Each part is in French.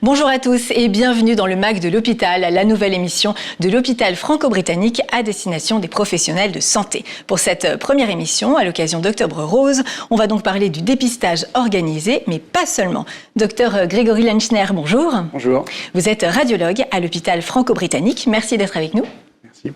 Bonjour à tous et bienvenue dans le MAC de l'hôpital, la nouvelle émission de l'hôpital franco-britannique à destination des professionnels de santé. Pour cette première émission, à l'occasion d'Octobre Rose, on va donc parler du dépistage organisé, mais pas seulement. Docteur Grégory Lenchner, bonjour. Bonjour. Vous êtes radiologue à l'hôpital franco-britannique. Merci d'être avec nous. Merci.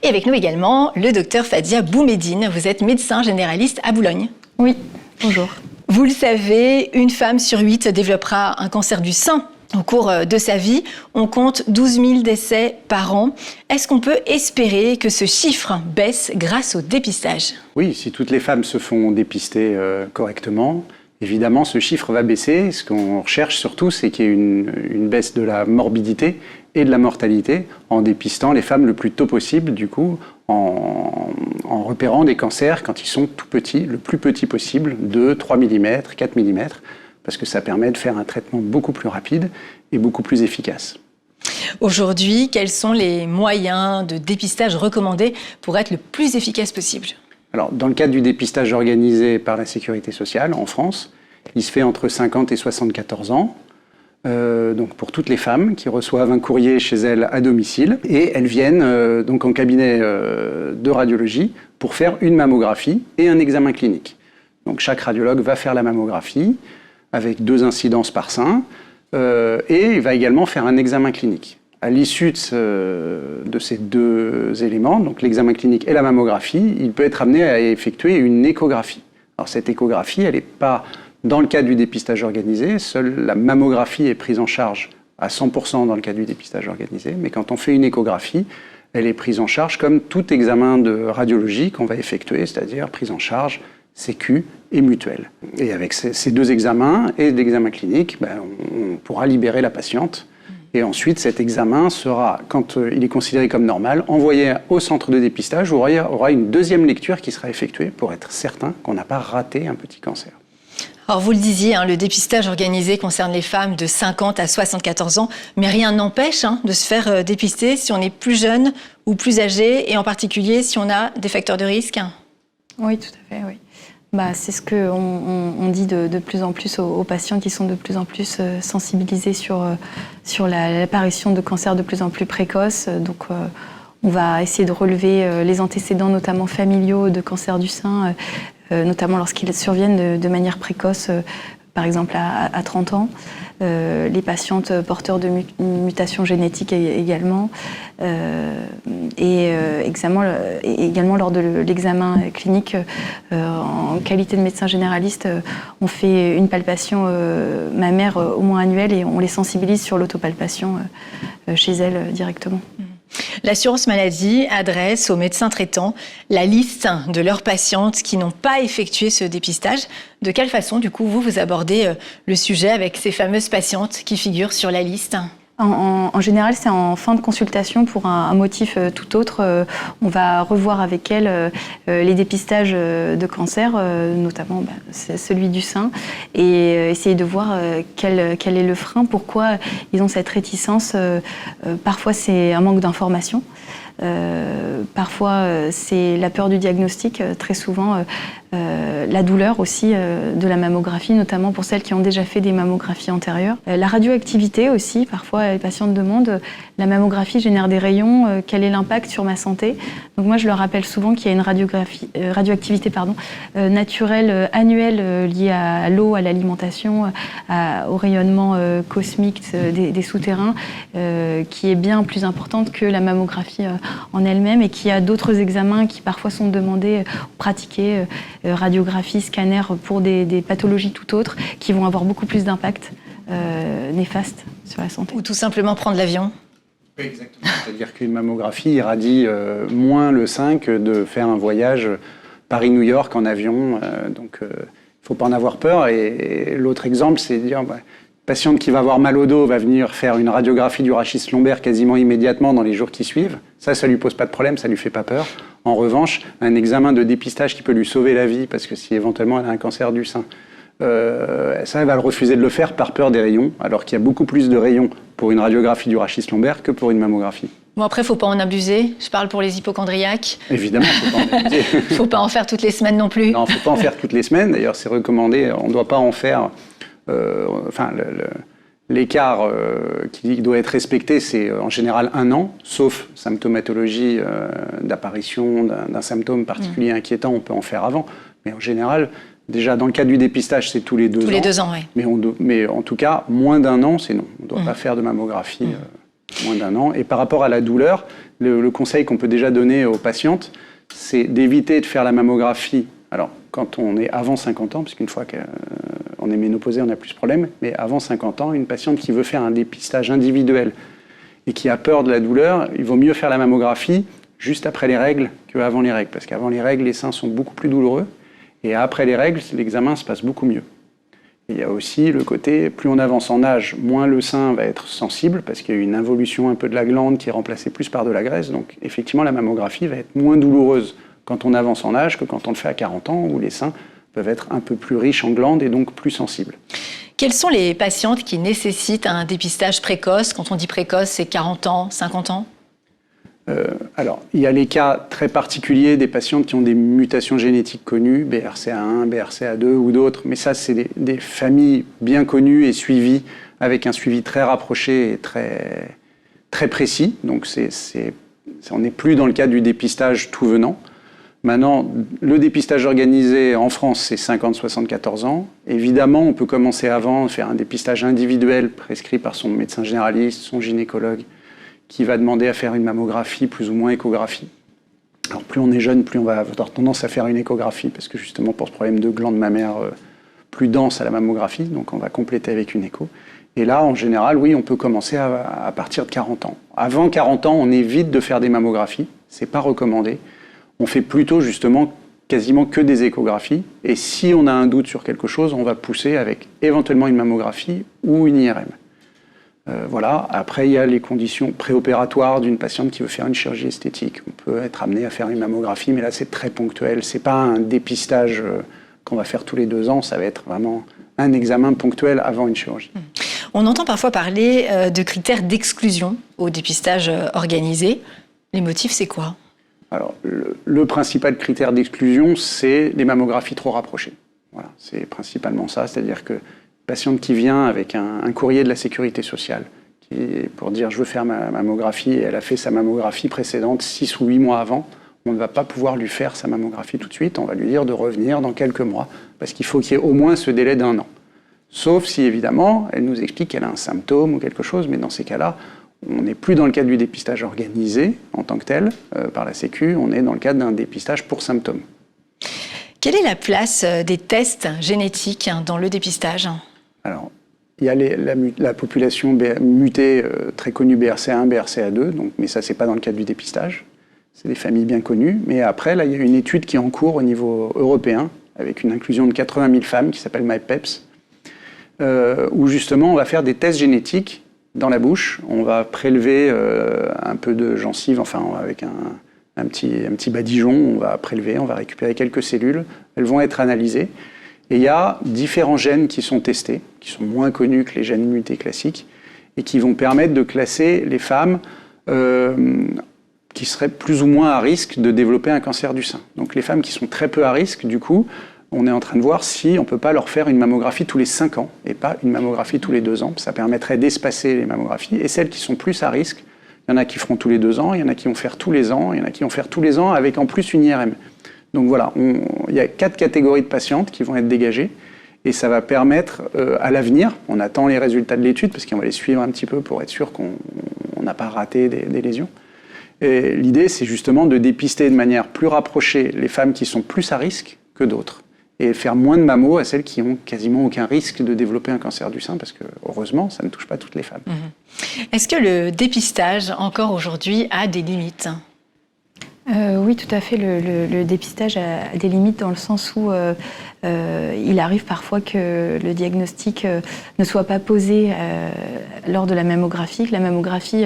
Et avec nous également le docteur Fadia Boumedine. Vous êtes médecin généraliste à Boulogne. Oui, bonjour. Vous le savez, une femme sur 8 développera un cancer du sein au cours de sa vie. On compte 12 000 décès par an. Est-ce qu'on peut espérer que ce chiffre baisse grâce au dépistage ? Oui, si toutes les femmes se font dépister correctement, évidemment, ce chiffre va baisser. Ce qu'on recherche surtout, c'est qu'il y ait une baisse de la morbidité et de la mortalité en dépistant les femmes le plus tôt possible, du coup, en repérant des cancers quand ils sont tout petits, le plus petit possible, 2, 3 mm, 4 mm, parce que ça permet de faire un traitement beaucoup plus rapide et beaucoup plus efficace. Aujourd'hui, quels sont les moyens de dépistage recommandés pour être le plus efficace possible ? Alors, dans le cadre du dépistage organisé par la Sécurité sociale en France, il se fait entre 50 et 74 ans. Donc pour toutes les femmes qui reçoivent un courrier chez elles à domicile et elles viennent donc en cabinet de radiologie pour faire une mammographie et un examen clinique. Donc chaque radiologue va faire la mammographie avec 2 incidences par sein et il va également faire un examen clinique. À l'issue de ces 2 éléments, donc l'examen clinique et la mammographie, il peut être amené à effectuer une échographie. Alors cette échographie, elle n'est pas dans le cadre du dépistage organisé, seule la mammographie est prise en charge à 100% dans le cadre du dépistage organisé, mais quand on fait une échographie, elle est prise en charge comme tout examen de radiologie qu'on va effectuer, c'est-à-dire prise en charge sécu et mutuelle. Et avec ces 2 examens et l'examen clinique, on pourra libérer la patiente. Et ensuite, cet examen sera, quand il est considéré comme normal, envoyé au centre de dépistage où il y aura une 2e lecture qui sera effectuée pour être certain qu'on n'a pas raté un petit cancer. Alors vous le disiez, le dépistage organisé concerne les femmes de 50 à 74 ans, mais rien n'empêche de se faire dépister si on est plus jeune ou plus âgé, et en particulier si on a des facteurs de risque. Oui, tout à fait, oui. C'est ce qu'on dit de plus en plus aux patients qui sont de plus en plus sensibilisés sur l'apparition de cancers de plus en plus précoces. Donc on va essayer de relever les antécédents, notamment familiaux, de cancer du sein, notamment lorsqu'ils surviennent de manière précoce, par exemple à 30 ans. Les patientes porteurs de mutations génétiques également. Et également lors de l'examen clinique, en qualité de médecin généraliste, on fait une palpation mammaire au moins annuelle et on les sensibilise sur l'autopalpation chez elles directement. L'assurance maladie adresse aux médecins traitants la liste de leurs patientes qui n'ont pas effectué ce dépistage. De quelle façon, du coup, vous abordez le sujet avec ces fameuses patientes qui figurent sur la liste ? En général, c'est en fin de consultation pour un motif tout autre. On va revoir avec elles les dépistages de cancer, notamment celui du sein, et essayer de voir quel est le frein, pourquoi ils ont cette réticence. Parfois, c'est un manque d'information. Parfois, c'est la peur du diagnostic, très souvent la douleur aussi de la mammographie, notamment pour celles qui ont déjà fait des mammographies antérieures. La radioactivité aussi, parfois les patientes demandent, la mammographie génère des rayons, quel est l'impact sur ma santé ? Donc moi je leur rappelle souvent qu'il y a une radioactivité naturelle annuelle liée à l'eau, à l'alimentation, au rayonnement cosmique des souterrains, qui est bien plus importante que la mammographie en elle-même, et qu'il y a d'autres examens qui parfois sont demandés ou pratiqués, radiographie, scanner pour des pathologies tout autres, qui vont avoir beaucoup plus d'impact néfaste sur la santé. Ou tout simplement prendre l'avion. Oui, exactement. C'est-à-dire qu'une mammographie irradie moins le sein que de faire un voyage Paris-New York en avion. Donc il ne faut pas en avoir peur. Et l'autre exemple, c'est de dire... patiente qui va avoir mal au dos va venir faire une radiographie du rachis lombaire quasiment immédiatement dans les jours qui suivent. Ça lui pose pas de problème, ça lui fait pas peur. En revanche, un examen de dépistage qui peut lui sauver la vie, parce que si éventuellement elle a un cancer du sein, ça, elle va le refuser de le faire par peur des rayons, alors qu'il y a beaucoup plus de rayons pour une radiographie du rachis lombaire que pour une mammographie. Bon, après, il ne faut pas en abuser. Je parle pour les hypocondriaques. Évidemment, il ne faut pas en abuser. Il ne faut pas en faire toutes les semaines non plus. Non, il ne faut pas en faire toutes les semaines. D'ailleurs, c'est recommandé. On ne doit pas en faire... L'écart qui doit être respecté, c'est en général 1 an, sauf symptomatologie d'apparition d'un symptôme particulier inquiétant, on peut en faire avant. Mais en général, déjà dans le cas du dépistage, c'est tous les 2 ans. Tous les 2 ans, oui. Mais en tout cas, moins d'1 an, c'est non. On ne doit pas faire de mammographie moins d'1 an. Et par rapport à la douleur, le conseil qu'on peut déjà donner aux patientes, c'est d'éviter de faire la mammographie. Alors, quand on est avant 50 ans, parce qu'une fois qu'on est ménopausé, on n'a plus ce problème, mais avant 50 ans, une patiente qui veut faire un dépistage individuel et qui a peur de la douleur, il vaut mieux faire la mammographie juste après les règles qu'avant les règles, parce qu'avant les règles, les seins sont beaucoup plus douloureux, et après les règles, l'examen se passe beaucoup mieux. Et il y a aussi le côté, plus on avance en âge, moins le sein va être sensible, parce qu'il y a une involution un peu de la glande qui est remplacée plus par de la graisse, donc effectivement la mammographie va être moins douloureuse quand on avance en âge que quand on le fait à 40 ans, où les seins peuvent être un peu plus riches en glandes et donc plus sensibles. Quelles sont les patientes qui nécessitent un dépistage précoce? Quand on dit précoce, c'est 40 ans, 50 ans? Alors, il y a les cas très particuliers des patientes qui ont des mutations génétiques connues, BRCA1, BRCA2 ou d'autres, mais ça, c'est des familles bien connues et suivies, avec un suivi très rapproché et très, très précis. Donc, on n'est plus dans le cas du dépistage tout venant. Maintenant, le dépistage organisé en France, c'est 50-74 ans. Évidemment, on peut commencer avant, faire un dépistage individuel prescrit par son médecin généraliste, son gynécologue, qui va demander à faire une mammographie, plus ou moins échographie. Alors, plus on est jeune, plus on va avoir tendance à faire une échographie, parce que justement, pour ce problème de glande mammaire plus dense à la mammographie, donc on va compléter avec une écho. Et là, en général, oui, on peut commencer à partir de 40 ans. Avant 40 ans, on évite de faire des mammographies, c'est pas recommandé. On fait plutôt justement quasiment que des échographies. Et si on a un doute sur quelque chose, on va pousser avec éventuellement une mammographie ou une IRM. Voilà. Après, il y a les conditions préopératoires d'une patiente qui veut faire une chirurgie esthétique. On peut être amené à faire une mammographie, mais là, c'est très ponctuel. C'est pas un dépistage qu'on va faire tous les 2 ans. Ça va être vraiment un examen ponctuel avant une chirurgie. On entend parfois parler de critères d'exclusion au dépistage organisé. Les motifs, c'est quoi ? Alors, le principal critère d'exclusion, c'est les mammographies trop rapprochées. Voilà, c'est principalement ça, c'est-à-dire que patiente qui vient avec un courrier de la sécurité sociale, pour dire je veux faire ma mammographie, et elle a fait sa mammographie précédente 6 ou 8 mois avant, on ne va pas pouvoir lui faire sa mammographie tout de suite, on va lui dire de revenir dans quelques mois, parce qu'il faut qu'il y ait au moins ce délai d'1 an. Sauf si, évidemment, elle nous explique qu'elle a un symptôme ou quelque chose, mais dans ces cas-là, on n'est plus dans le cadre du dépistage organisé en tant que tel par la Sécu, on est dans le cadre d'un dépistage pour symptômes. Quelle est la place des tests génétiques dans le dépistage ? Alors, il y a la population mutée très connue BRCA1, BRCA2, mais ça, c'est pas dans le cadre du dépistage. C'est des familles bien connues. Mais après, là, il y a une étude qui est en cours au niveau européen, avec une inclusion de 80 000 femmes, qui s'appelle MyPeps, où justement, on va faire des tests génétiques dans la bouche. On va prélever un peu de gencive, enfin, avec un petit badigeon, on va prélever, on va récupérer quelques cellules. Elles vont être analysées. Et il y a différents gènes qui sont testés, qui sont moins connus que les gènes mutés classiques, et qui vont permettre de classer les femmes qui seraient plus ou moins à risque de développer un cancer du sein. Donc les femmes qui sont très peu à risque, du coup, on est en train de voir si on ne peut pas leur faire une mammographie tous les 5 ans, et pas une mammographie tous les 2 ans. Ça permettrait d'espacer les mammographies. Et celles qui sont plus à risque, il y en a qui feront tous les 2 ans, il y en a qui vont faire tous les ans, il y en a qui vont faire tous les ans avec en plus une IRM. Donc voilà, il y a 4 catégories de patientes qui vont être dégagées et ça va permettre à l'avenir, on attend les résultats de l'étude parce qu'on va les suivre un petit peu pour être sûr qu'on n'a pas raté des lésions. Et l'idée, c'est justement de dépister de manière plus rapprochée les femmes qui sont plus à risque que d'autres et faire moins de mammo à celles qui ont quasiment aucun risque de développer un cancer du sein parce que, heureusement, ça ne touche pas toutes les femmes. Est-ce que le dépistage, encore aujourd'hui, a des limites ? Oui, tout à fait. Le dépistage a des limites dans le sens où il arrive parfois que le diagnostic ne soit pas posé lors de la mammographie, que la mammographie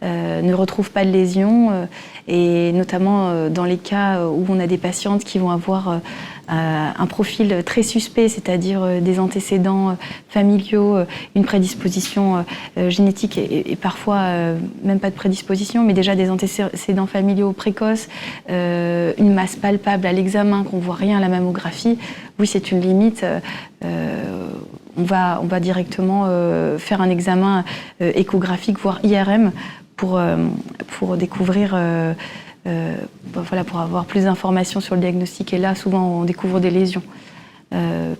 ne retrouve pas de lésions, et notamment dans les cas où on a des patientes qui vont avoir un profil très suspect, c'est-à-dire des antécédents familiaux, une prédisposition génétique et parfois même pas de prédisposition, mais déjà des antécédents familiaux précoces, une masse palpable à l'examen, qu'on voit rien à la mammographie. Oui, c'est une limite on va directement faire un examen échographique, voire IRM, pour découvrir, pour avoir plus d'informations sur le diagnostic. Et là, souvent, on découvre des lésions.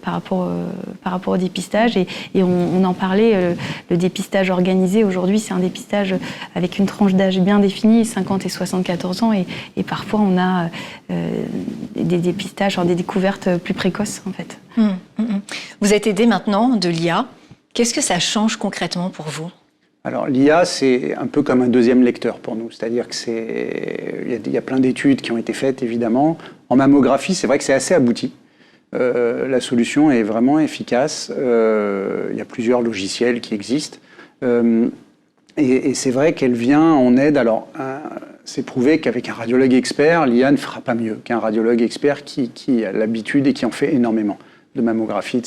Par rapport au dépistage. Et on en parlait, le dépistage organisé, aujourd'hui, c'est un dépistage avec une tranche d'âge bien définie, 50 et 74 ans. Et parfois, on a des dépistages, des découvertes plus précoces, en fait. Vous êtes aidé maintenant de l'IA. Qu'est-ce que ça change concrètement pour vous ? Alors l'IA, c'est un peu comme un deuxième lecteur pour nous. C'est-à-dire qu'il y a plein d'études qui ont été faites, évidemment. En mammographie, c'est vrai que c'est assez abouti. La solution est vraiment efficace. Il y a plusieurs logiciels qui existent. Et c'est vrai qu'elle vient en aide. Alors, c'est prouvé qu'avec un radiologue expert, l'IA ne fera pas mieux qu'un radiologue expert qui a l'habitude et qui en fait énormément de mammographie,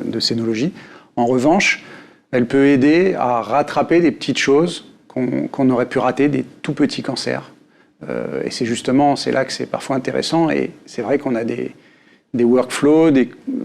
de scénologie. En revanche, elle peut aider à rattraper des petites choses qu'on aurait pu rater, des tout petits cancers. Et c'est là que c'est parfois intéressant. Et c'est vrai qu'on a des workflows,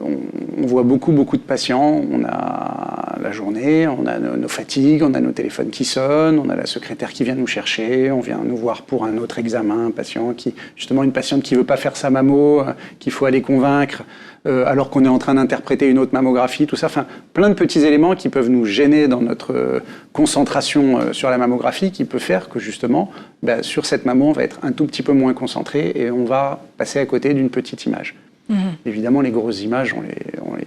on voit beaucoup de patients, on a la journée, on a nos fatigues, on a nos téléphones qui sonnent, on a la secrétaire qui vient nous chercher, on vient nous voir pour un autre examen, une patiente qui veut pas faire sa mammo, qu'il faut aller convaincre, alors qu'on est en train d'interpréter une autre mammographie, tout ça, enfin plein de petits éléments qui peuvent nous gêner dans notre concentration sur la mammographie, qui peut faire que justement, sur cette mammo, on va être un tout petit peu moins concentré et on va passer à côté d'une petite image. Évidemment, les grosses images,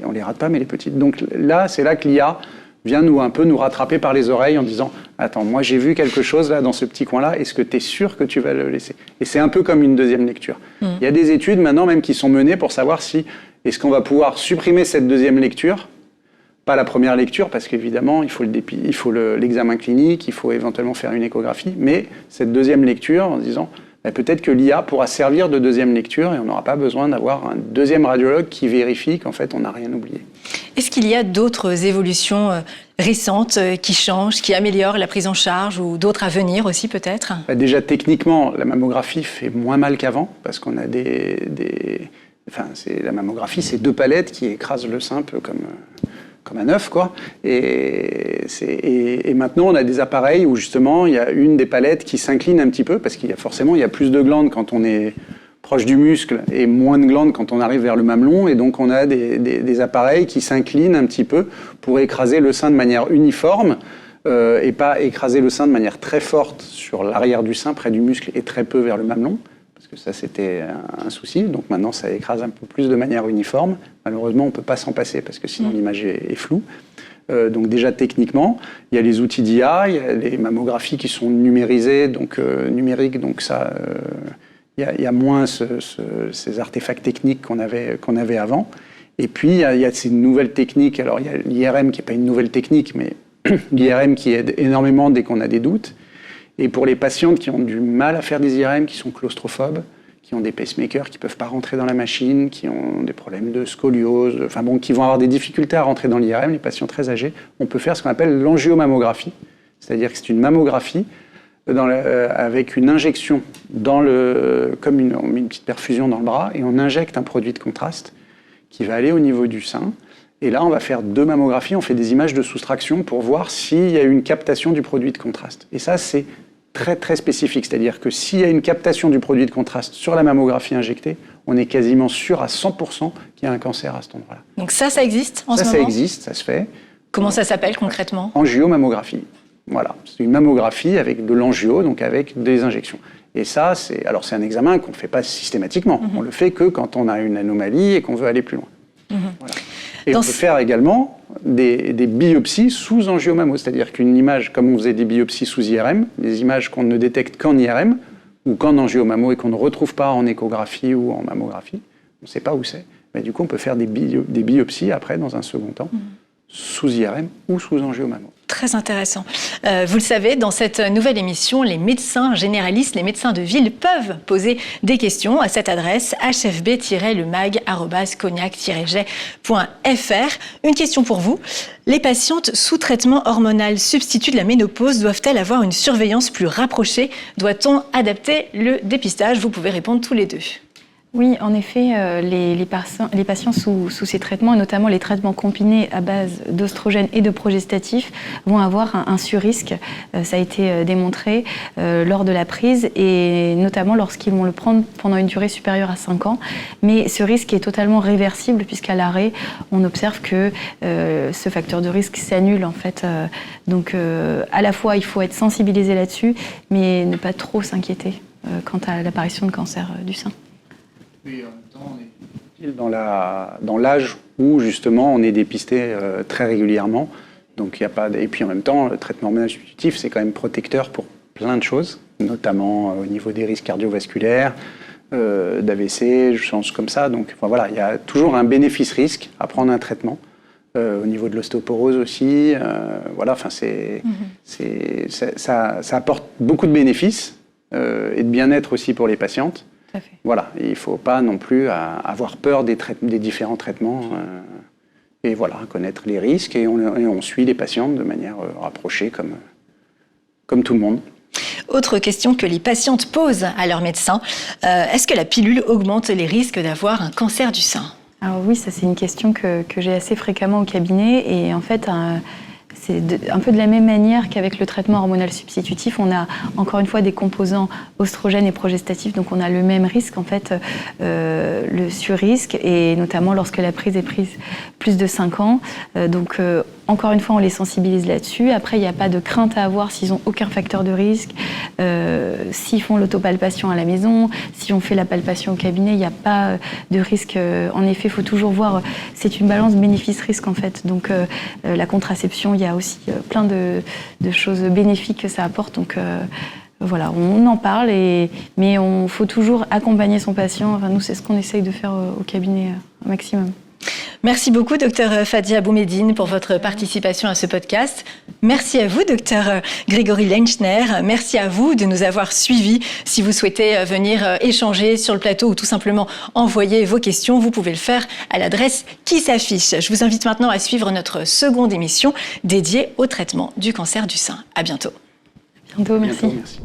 on les rate pas, mais les petites. Donc là, c'est là que l'IA vient nous rattraper par les oreilles en disant « Attends, moi j'ai vu quelque chose là dans ce petit coin-là, est-ce que tu es sûr que tu vas le laisser ?» Et c'est un peu comme une deuxième lecture. Il y a des études maintenant même qui sont menées pour savoir si est-ce qu'on va pouvoir supprimer cette deuxième lecture, pas la première lecture, parce qu'évidemment, il faut l'examen clinique, il faut éventuellement faire une échographie, mais cette deuxième lecture en disant peut-être que l'IA pourra servir de deuxième lecture et on n'aura pas besoin d'avoir un deuxième radiologue qui vérifie qu'en fait on n'a rien oublié. Est-ce qu'il y a d'autres évolutions récentes qui changent, qui améliorent la prise en charge ou d'autres à venir aussi peut-être ? Déjà techniquement, la mammographie fait moins mal qu'avant parce qu'on a la mammographie, c'est 2 palettes qui écrasent le sein comme un œuf, quoi. Et maintenant, on a des appareils où justement, il y a une des palettes qui s'incline un petit peu, parce qu'il y a plus de glandes quand on est proche du muscle et moins de glandes quand on arrive vers le mamelon. Et donc, on a des appareils qui s'inclinent un petit peu pour écraser le sein de manière uniforme et pas écraser le sein de manière très forte sur l'arrière du sein, près du muscle, et très peu vers le mamelon. Parce que ça, c'était un souci. Donc maintenant, ça écrase un peu plus de manière uniforme. Malheureusement, on ne peut pas s'en passer parce que sinon l'image est floue. Donc déjà, techniquement, il y a les outils d'IA, il y a les mammographies qui sont numérisées, donc numériques. Donc ça, il y a moins ces artefacts techniques qu'on avait avant. Et puis, il y a ces nouvelles techniques. Alors, il y a l'IRM qui n'est pas une nouvelle technique, mais l'IRM qui aide énormément dès qu'on a des doutes. Et pour les patientes qui ont du mal à faire des IRM, qui sont claustrophobes, qui ont des pacemakers, qui ne peuvent pas rentrer dans la machine, qui ont des problèmes de scoliose, qui vont avoir des difficultés à rentrer dans l'IRM, les patients très âgés, on peut faire ce qu'on appelle l'angiomammographie. C'est-à-dire que c'est une mammographie avec une injection comme on met une petite perfusion dans le bras, et on injecte un produit de contraste qui va aller au niveau du sein. Et là, on va faire 2 mammographies, on fait des images de soustraction pour voir s'il y a une captation du produit de contraste. Et ça, c'est très, très spécifique. C'est-à-dire que s'il y a une captation du produit de contraste sur la mammographie injectée, on est quasiment sûr à 100% qu'il y a un cancer à cet endroit-là. Donc ça existe en ce moment ? Ça existe, ça se fait. Comment ça s'appelle concrètement ? Angiomammographie. Voilà, c'est une mammographie avec de l'angio, donc avec des injections. Et ça, c'est un examen qu'on ne fait pas systématiquement. On le fait que quand on a une anomalie et qu'on veut aller plus loin. Voilà. Et on peut faire également des biopsies sous angiomammo, c'est-à-dire qu'une image, comme on faisait des biopsies sous IRM, des images qu'on ne détecte qu'en IRM ou qu'en angiomammo et qu'on ne retrouve pas en échographie ou en mammographie, on ne sait pas où c'est. Mais du coup, on peut faire des biopsies après, dans un second temps, sous IRM ou sous angiomammo. Très intéressant. Vous le savez, dans cette nouvelle émission, les médecins généralistes, les médecins de ville peuvent poser des questions à cette adresse hfb-lemag@cognac-jet.fr. Une question pour vous. Les patientes sous traitement hormonal substitut de la ménopause doivent-elles avoir une surveillance plus rapprochée ? Doit-on adapter le dépistage ? Vous pouvez répondre tous les deux. Oui, en effet, les patients sous ces traitements, et notamment les traitements combinés à base d'oestrogènes et de progestatifs, vont avoir un surrisque. Ça a été démontré lors de la prise, et notamment lorsqu'ils vont le prendre pendant une durée supérieure à 5 ans. Mais ce risque est totalement réversible, puisqu'à l'arrêt, on observe que ce facteur de risque s'annule, en fait. Donc, à la fois, il faut être sensibilisé là-dessus, mais ne pas trop s'inquiéter quant à l'apparition de cancer du sein. Oui, en même temps, on est dans l'âge où justement on est dépisté très régulièrement. Donc il y a pas et puis en même temps, le traitement hormonal substitutif, c'est quand même protecteur pour plein de choses, notamment au niveau des risques cardiovasculaires, d'AVC, choses comme ça. Donc enfin, voilà, il y a toujours un bénéfice-risque à prendre un traitement. Au niveau de l'ostéoporose aussi, voilà, enfin ça apporte beaucoup de bénéfices et de bien-être aussi pour les patientes. Voilà, il ne faut pas non plus avoir peur des différents traitements et voilà, connaître les risques et on suit les patientes de manière rapprochée comme tout le monde. Autre question que les patientes posent à leur médecin, est-ce que la pilule augmente les risques d'avoir un cancer du sein ? Alors oui, ça c'est une question que j'ai assez fréquemment au cabinet et en fait c'est un peu de la même manière qu'avec le traitement hormonal substitutif, on a encore une fois des composants oestrogènes et progestatifs, donc on a le même risque en fait, le surrisque, et notamment lorsque la prise est prise plus de 5 ans. Donc encore une fois, on les sensibilise là-dessus. Après, il n'y a pas de crainte à avoir s'ils n'ont aucun facteur de risque. S'ils font l'autopalpation à la maison, si on fait la palpation au cabinet, il n'y a pas de risque. En effet, il faut toujours voir, c'est une balance bénéfice-risque en fait. Donc la contraception, il y a aussi plein de choses bénéfiques que ça apporte. Donc voilà, on en parle, mais il faut toujours accompagner son patient. Enfin, nous, c'est ce qu'on essaye de faire au cabinet au maximum. Merci beaucoup, Dr Fadia Boumedine, pour votre participation à ce podcast. Merci à vous, Dr Grégory Lenchner. Merci à vous de nous avoir suivis. Si vous souhaitez venir échanger sur le plateau ou tout simplement envoyer vos questions, vous pouvez le faire à l'adresse qui s'affiche. Je vous invite maintenant à suivre notre seconde émission dédiée au traitement du cancer du sein. À bientôt. À bientôt, merci. Merci.